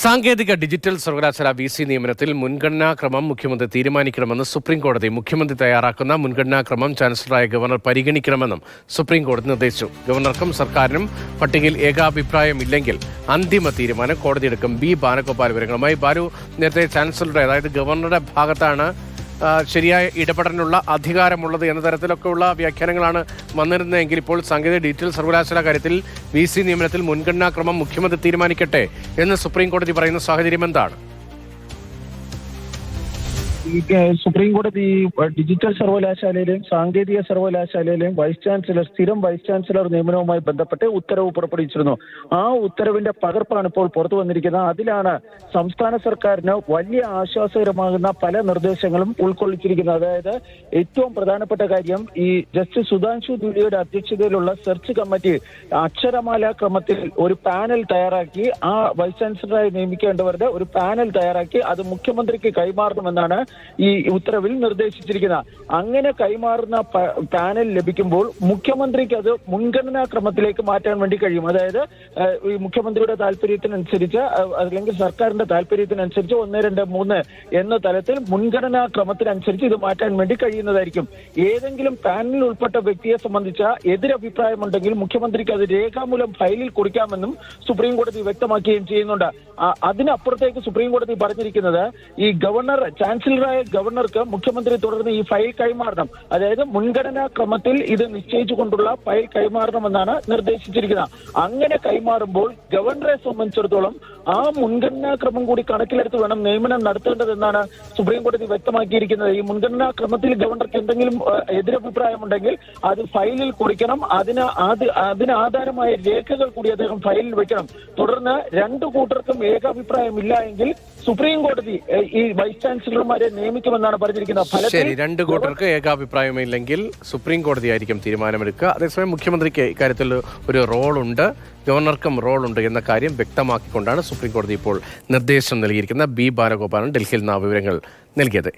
സാങ്കേതിക ഡിജിറ്റൽ സർവകലാശാല VC നിയമനത്തിൽ മുൻഗണനാക്രമം മുഖ്യമന്ത്രി തീരുമാനിക്കണമെന്ന് സുപ്രീംകോടതി. മുഖ്യമന്ത്രി തയ്യാറാക്കുന്ന മുൻഗണനാക്രമം ചാൻസലറായ ഗവർണർ പരിഗണിക്കണമെന്നും സുപ്രീംകോടതി നിർദ്ദേശിച്ചു. ഗവർണർക്കും സർക്കാരിനും പട്ടികയിൽ ഏകാഭിപ്രായമില്ലെങ്കിൽ അന്തിമ തീരുമാനം കോടതി എടുക്കും. ബി ബാലഗോപാൽ വിവരങ്ങളുമായി. ബാലു, നേരത്തെ ചാൻസലറുടെ അതായത് ഗവർണറുടെ ഭാഗത്താണ് ശരിയായ ഇടപെടലിനുള്ള അധികാരമുള്ളത് എന്ന തരത്തിലൊക്കെയുള്ള വ്യാഖ്യാനങ്ങളാണ് വന്നിരുന്നതെങ്കിൽ ഇപ്പോൾ സാങ്കേതിക ഡിജിറ്റൽ സർവകലാശാല കാര്യത്തിൽ VC നിയമനത്തിൽ മുൻഗണനാക്രമം മുഖ്യമന്ത്രി തീരുമാനിക്കട്ടെ എന്ന് സുപ്രീം കോടതി പറയുന്ന സാഹചര്യം എന്താണ്? സുപ്രീം കോടതി ഡിജിറ്റൽ സർവകലാശാലയിലെയും സാങ്കേതിക സർവകലാശാലയിലെയും സ്ഥിരം വൈസ് ചാൻസലർ നിയമനവുമായി ബന്ധപ്പെട്ട് ഉത്തരവ് പുറപ്പെടുവിച്ചിരുന്നു. ആ ഉത്തരവിന്റെ പകർപ്പാണ് ഇപ്പോൾ പുറത്തു വന്നിരിക്കുന്നത്. അതിലാണ് സംസ്ഥാന സർക്കാരിന് വലിയ ആശ്വാസകരമാകുന്ന പല നിർദ്ദേശങ്ങളും ഉൾക്കൊള്ളിച്ചിരിക്കുന്നത്. അതായത് ഏറ്റവും പ്രധാനപ്പെട്ട കാര്യം, ഈ ജസ്റ്റിസ് സുധാൻശു ദുലിയുടെ അധ്യക്ഷതയിലുള്ള സെർച്ച് കമ്മിറ്റി അക്ഷരമാല ക്രമത്തിൽ ഒരു പാനൽ തയ്യാറാക്കി, ആ വൈസ് ചാൻസലറായി നിയമിക്കേണ്ടവരുടെ ഒരു പാനൽ തയ്യാറാക്കി അത് മുഖ്യമന്ത്രിക്ക് കൈമാറണമെന്നാണ് ഈ ഉത്തരവിൽ നിർദ്ദേശിച്ചിരിക്കുന്നത്. അങ്ങനെ കൈമാറുന്ന പാനൽ ലഭിക്കുമ്പോൾ മുഖ്യമന്ത്രിക്ക് അത് മുൻഗണനാ ക്രമത്തിലേക്ക് മാറ്റാൻ വേണ്ടി കഴിയും. അതായത് ഈ മുഖ്യമന്ത്രിയുടെ താല്പര്യത്തിനനുസരിച്ച് അല്ലെങ്കിൽ സർക്കാരിന്റെ താല്പര്യത്തിനനുസരിച്ച് 1, 2, 3 എന്ന തലത്തിൽ മുൻഗണനാ ക്രമത്തിനനുസരിച്ച് ഇത് മാറ്റാൻ വേണ്ടി കഴിയുന്നതായിരിക്കും. ഏതെങ്കിലും പാനലിൽ ഉൾപ്പെട്ട വ്യക്തിയെ സംബന്ധിച്ച എതിരഭിപ്രായമുണ്ടെങ്കിൽ മുഖ്യമന്ത്രിക്ക് അത് രേഖാമൂലം ഫയലിൽ കുറിക്കാമെന്നും സുപ്രീം കോടതി വ്യക്തമാക്കുകയും ചെയ്യുന്നുണ്ട്. അതിനപ്പുറത്തേക്ക് സുപ്രീം കോടതി പറഞ്ഞിരിക്കുന്നത്, ഈ ചാൻസലറായ ഗവർണർക്ക് മുഖ്യമന്ത്രി തുടർന്ന് ഈ ഫയൽ കൈമാറണം. അതായത് മുൻഗണനാ ക്രമത്തിൽ ഇത് നിശ്ചയിച്ചുകൊണ്ടുള്ള ഫയൽ കൈമാറണമെന്നാണ് നിർദ്ദേശിച്ചിരിക്കുന്നത്. അങ്ങനെ കൈമാറുമ്പോൾ ഗവർണറെ സംബന്ധിച്ചിടത്തോളം ആ മുൻഗണനാ ക്രമം കൂടി കണക്കിലെടുത്ത് വേണം നിയമനം നടത്തേണ്ടതെന്നാണ് സുപ്രീം കോടതി വ്യക്തമാക്കിയിരിക്കുന്നത്. ഈ മുൻഗണനാ ക്രമത്തിൽ ഗവർണർക്ക് എന്തെങ്കിലും എതിരഭിപ്രായമുണ്ടെങ്കിൽ അത് ഫയലിൽ കുറിക്കണം. അതിന് ആധാരമായ രേഖകൾ കൂടി അദ്ദേഹം ഫയലിൽ വെക്കണം. തുടർന്ന് രണ്ടു കൂട്ടർക്കും ഏകാഭിപ്രായമില്ല എങ്കിൽ സുപ്രീം കോടതി ഈ വൈസ് ചാൻസലർമാരെ നിയമിക്കുമെന്നാണ് പറഞ്ഞിരിക്കുന്നത്. ശരി, രണ്ടു കൂട്ടർക്ക് ഏകാഭിപ്രായമില്ലെങ്കിൽ സുപ്രീം കോടതി ആയിരിക്കും തീരുമാനമെടുക്കുക. അതേസമയം മുഖ്യമന്ത്രിക്ക് ഇക്കാര്യത്തിൽ ഒരു റോളുണ്ട്, ഗവർണർക്കും റോളുണ്ട് എന്ന കാര്യം വ്യക്തമാക്കിക്കൊണ്ടാണ് സുപ്രീം കോടതി ഇപ്പോൾ നിർദ്ദേശം നൽകിയിരിക്കുന്നത്. ബി ബാലഗോപാലൻ ഡൽഹിയിൽ നിന്ന് വിവരങ്ങൾ നൽകിയത്.